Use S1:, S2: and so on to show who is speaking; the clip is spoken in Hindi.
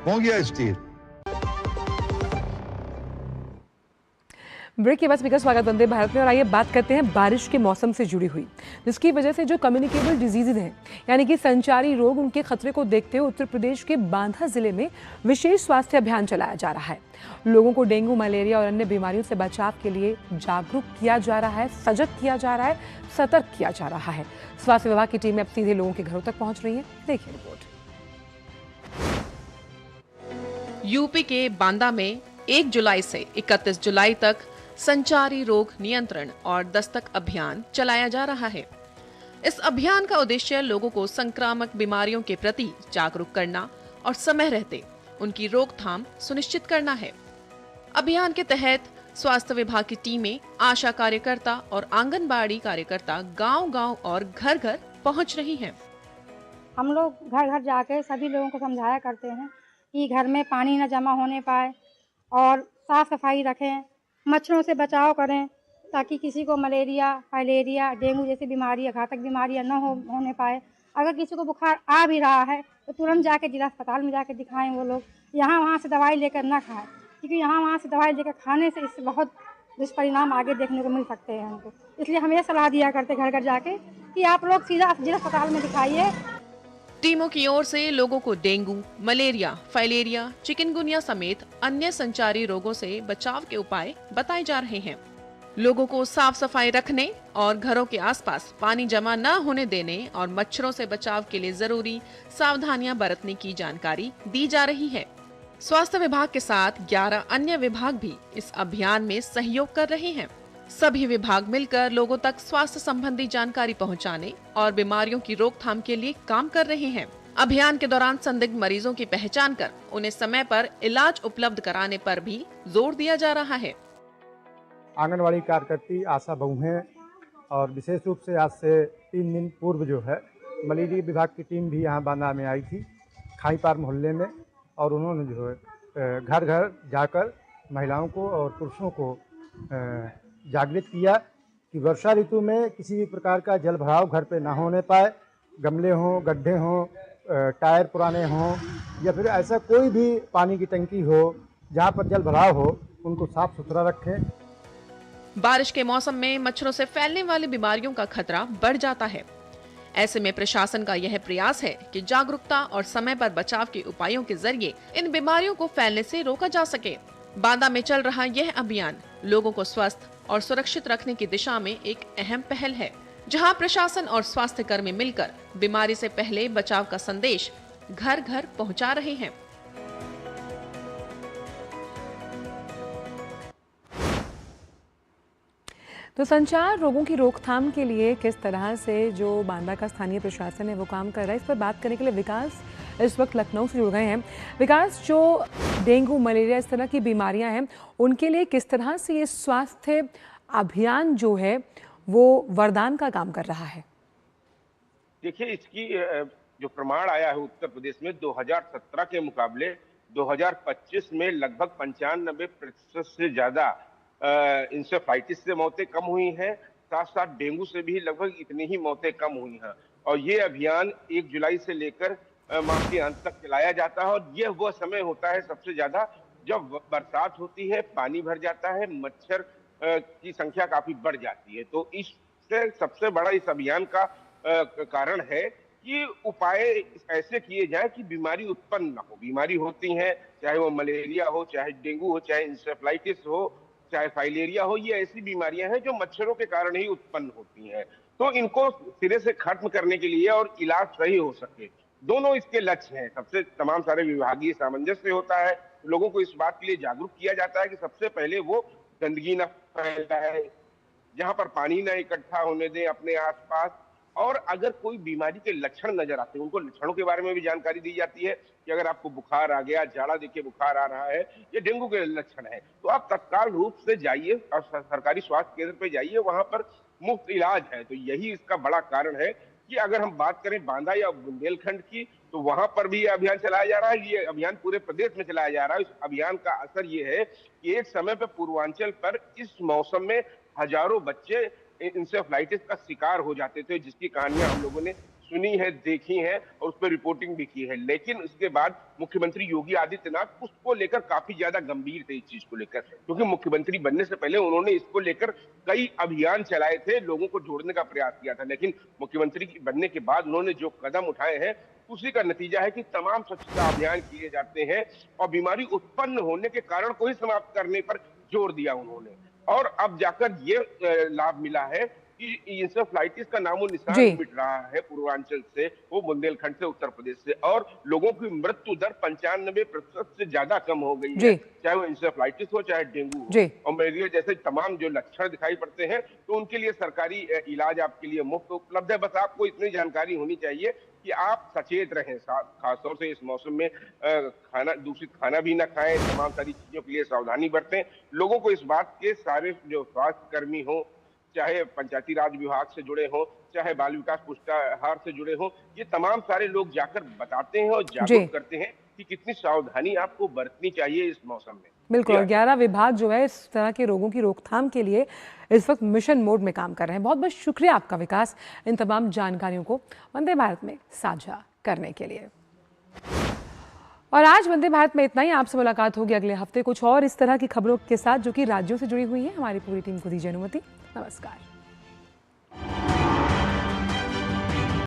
S1: हो गया स्थिर।
S2: ब्रेक के बाद स्पीकर स्वागत वंदे भारत में। और आइए बात करते हैं बारिश के मौसम से जुड़ी हुई, जिसकी वजह से जो कम्युनिकेबल डिजीजेज हैं यानी कि संचारी रोग, उनके खतरे को देखते हुए उत्तर प्रदेश के बांदा जिले में विशेष स्वास्थ्य अभियान चलाया जा रहा है। लोगों को डेंगू, मलेरिया और अन्य बीमारियों से बचाव के लिए जागरूक किया जा रहा है, सजग किया जा रहा है, सतर्क किया जा रहा है। स्वास्थ्य विभाग की टीमें अब सीधे लोगों के घरों तक पहुंच रही है। देखिए रिपोर्ट।
S3: यूपी के बांदा में 1 जुलाई से 31 जुलाई तक संचारी रोग नियंत्रण और दस्तक अभियान चलाया जा रहा है। इस अभियान का उद्देश्य लोगों को संक्रामक बीमारियों के प्रति जागरूक करना और समय रहते उनकी रोकथाम सुनिश्चित करना है। अभियान के तहत स्वास्थ्य विभाग की टीमें, आशा कार्यकर्ता और आंगनबाड़ी कार्यकर्ता गांव-गांव और घर-घर पहुंच रही हैं।
S4: हम लोग घर-घर जाके सभी लोगों को समझाया करते हैं कि घर में पानी न जमा होने पाए और साफ सफाई रखें, मच्छरों से बचाव करें ताकि किसी को मलेरिया, फाइलेरिया, डेंगू जैसी बीमारियाँ, घातक बीमारियाँ न होने पाए। अगर किसी को बुखार आ भी रहा है तो तुरंत जाके जिला अस्पताल में जाके दिखाएं। वो लोग यहाँ वहाँ से दवाई लेकर ना खाएं, क्योंकि यहाँ वहाँ से दवाई लेकर खाने से इससे बहुत दुष्परिणाम आगे देखने को मिल सकते हैं हमको। इसलिए हम ये सलाह दिया करते घर घर जाके कि आप लोग सीधा जिला अस्पताल में दिखाइए।
S3: टीमों की ओर से लोगों को डेंगू, मलेरिया, फाइलेरिया, चिकनगुनिया समेत अन्य संचारी रोगों से बचाव के उपाय बताए जा रहे हैं। लोगों को साफ सफाई रखने और घरों के आसपास पानी जमा न होने देने और मच्छरों से बचाव के लिए जरूरी सावधानियां बरतने की जानकारी दी जा रही है। स्वास्थ्य विभाग के साथ 11 अन्य विभाग भी इस अभियान में सहयोग कर रहे हैं। सभी विभाग मिलकर लोगों तक स्वास्थ्य संबंधी जानकारी पहुंचाने और बीमारियों की रोकथाम के लिए काम कर रहे हैं। अभियान के दौरान संदिग्ध मरीजों की पहचान कर उन्हें समय पर इलाज उपलब्ध कराने पर भी जोर दिया जा रहा है।
S5: आंगनवाड़ी कार्यकर्ती, आशा बहुएं और विशेष रूप से आज से 3 दिन पूर्व जो है मलेरिया विभाग की टीम भी यहाँ बांदा में आई थी, खाईपार मोहल्ले में, और उन्होंने जो है घर घर जाकर महिलाओं को और पुरुषों को जागृत किया कि वर्षा ऋतु में किसी भी प्रकार का जल भराव घर पे ना होने पाए। गमले हों, गड्ढे हों, टायर पुराने हों या फिर ऐसा कोई भी पानी की टंकी हो जहाँ पर जल भराव हो, उनको साफ सुथरा रखें।
S3: बारिश के मौसम में मच्छरों से फैलने वाली बीमारियों का खतरा बढ़ जाता है। ऐसे में प्रशासन का यह प्रयास है कि जागरूकता और समय पर बचाव के उपायों के जरिए इन बीमारियों को फैलने से रोका जा सके। बांदा में चल रहा यह अभियान लोगों को स्वस्थ और सुरक्षित रखने की दिशा में एक अहम पहल है, जहां प्रशासन और स्वास्थ्य कर्मी मिलकर बीमारी से पहले बचाव का संदेश घर घर पहुंचा रहे हैं।
S2: तो संचार रोगों की रोकथाम के लिए किस तरह से जो बांदा का स्थानीय प्रशासन है वो काम कर रहा है, इस पर बात करने के लिए विकास इस वक्त लखनऊ से जुड़ गए हैं। विकास, जो डेंगू, मलेरिया इस तरह की बीमारियां हैं, उनके लिए किस तरह से ये स्वास्थ्य अभियान जो है वो वरदान का काम कर रहा है?
S6: देखिए, इसकी जो प्रमाण आया है उत्तर प्रदेश में 2017 के मुकाबले 2025 में लगभग 95% से ज्यादा इंसेफ्लाइटिस से मौतें कम हुई हैं। साथ साथ डेंगू से भी लगभग इतनी ही मौतें कम हुई हैं। और ये अभियान 1 जुलाई से लेकर माह के अंत तक चलाया जाता है। और यह वह समय होता है सबसे ज्यादा जब बरसात होती है, पानी भर जाता है, मच्छर की संख्या काफी बढ़ जाती है। तो इससे सबसे बड़ा इस अभियान का कारण है कि उपाय ऐसे किए जाए कि बीमारी उत्पन्न न हो। बीमारी होती है, चाहे वो मलेरिया हो, चाहे डेंगू हो, चाहे इंसेफ्लाइटिस हो, चाहे फाइलेरिया हो, ये ऐसी बीमारियां हैं जो मच्छरों के कारण ही उत्पन्न होती हैं। तो इनको सिरे से खत्म करने के लिए और इलाज सही हो सके, दोनों इसके लक्ष्य हैं। सबसे तमाम सारे विभागीय सामंजस्य होता है, लोगों को इस बात के लिए जागरूक किया जाता है कि सबसे पहले वो गंदगी न फैलाए, जहां पर पानी न इकट्ठा होने दें अपने आसपास। और अगर कोई बीमारी के लक्षण नजर आते हैं, उनको लक्षणों के बारे में भी जानकारी दी जाती है कि अगर आपको बुखार आ गया, जाड़ा देखिए बुखार आ रहा है, ये डेंगू के लक्षण है, तो आप तत्काल रूप से जाइए और सरकारी स्वास्थ्य केंद्र पे जाइए, वहां पर मुफ्त इलाज है। तो यही इसका बड़ा कारण है कि अगर हम बात करें बांदा या बुंदेलखंड की, तो वहां पर भी ये अभियान चलाया जा रहा है। ये अभियान पूरे प्रदेश में चलाया जा रहा है। इस अभियान का असर ये है कि एक समय पर पूर्वांचल पर इस मौसम में हजारों बच्चे इंसेफ्लाइटिस का शिकार हो जाते थे, जिसकी कहानियां हम लोगों ने सुनी है, देखी है और उस पर रिपोर्टिंग भी की है। लेकिन उसके बाद मुख्यमंत्री योगी आदित्यनाथ उसको लेकर काफी ज्यादा गंभीर थे, इस चीज को लेकर, क्योंकि मुख्यमंत्री बनने से पहले उन्होंने इसको लेकर कई अभियान चलाए थे, लोगों को जोड़ने का प्रयास किया था। लेकिन मुख्यमंत्री बनने के बाद उन्होंने जो कदम उठाए हैं उसी का नतीजा है कि तमाम स्वच्छता अभियान किए जाते हैं और बीमारी उत्पन्न होने के कारण को ही समाप्त करने पर जोर दिया उन्होंने। और अब जाकर ये लाभ मिला है कि इंसेफ्लाइटिस का नामो निशान मिट रहा है पूर्वांचल से, वो बुंदेलखंड से, उत्तर प्रदेश से, और लोगों की मृत्यु दर 95% से ज्यादा कम हो गई है, चाहे वो इंसेफ्लाइटिस हो चाहे डेंगू हो और मलेरिया जैसे तमाम जो लक्षण दिखाई पड़ते हैं, तो उनके लिए सरकारी इलाज आपके लिए मुफ्त उपलब्ध है। बस आपको इतनी जानकारी होनी चाहिए कि आप सचेत रहें, खासतौर से इस मौसम में दूषित खाना भी ना खाएं, तमाम सारी चीजों के लिए सावधानी बरतें। लोगों को इस बात के सारे जो स्वास्थ्य कर्मी हो, चाहे पंचायती राज विभाग से जुड़े हो, चाहे बाल विकास पुष्टाहार से जुड़े हो, ये तमाम सारे लोग जाकर बताते हैं और जागरूक करते हैं कि कितनी सावधानी आपको बरतनी चाहिए इस मौसम में।
S2: बिल्कुल, और 11 विभाग जो है इस तरह के रोगों की रोकथाम के लिए इस वक्त मिशन मोड में काम कर रहे हैं। बहुत बहुत शुक्रिया आपका विकास, इन तमाम जानकारियों को वंदे भारत में साझा करने के लिए। और आज वंदे भारत में इतना ही। आपसे मुलाकात होगी अगले हफ्ते कुछ और इस तरह की खबरों के साथ जो कि राज्यों से जुड़ी हुई है। हमारी पूरी टीम को दीजिए अनुमति। नमस्कार।